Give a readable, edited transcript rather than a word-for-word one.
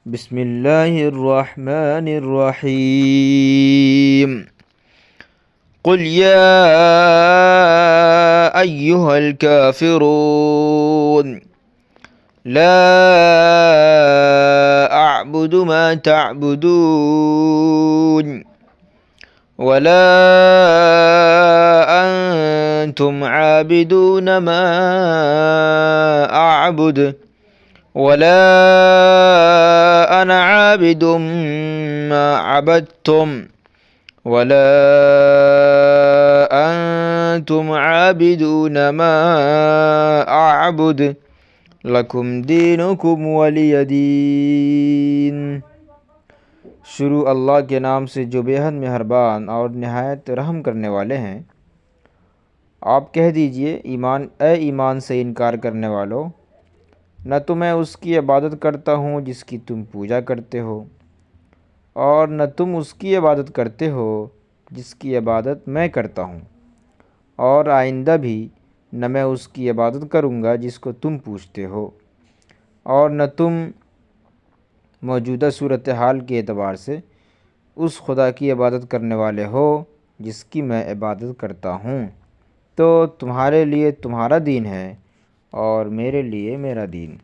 बिस्मिल्लाहिर्रहमानिर्रहीम। कुल या अय्युहल काफिरून ला अअबुदु मा तअबुदून वला अंतुम आबिदून मा अअबुद वला अना आबिदुम मा अबदतुम वला अंतुम आबिदून मा अअबुद लकुम दीनुकुम वलिय दीन। शुरू अल्लाह के नाम से जो बेहद मेहरबान और नहायत रहम करने वाले हैं। आप कह दीजिए ईमान से इनकार करने वालों, न तो मैं उसकी इबादत करता हूँ जिसकी तुम पूजा करते हो, और न तुम उसकी इबादत करते हो जिसकी इबादत मैं करता हूँ, और आइंदा भी न मैं उसकी इबादत करूँगा जिसको तुम पूछते हो, और न तुम मौजूदा सूरत हाल के एतबार से उस खुदा की इबादत करने वाले हो जिसकी मैं इबादत करता हूँ। तो तुम्हारे लिए तुम्हारा दीन है और मेरे लिए मेरा दीन।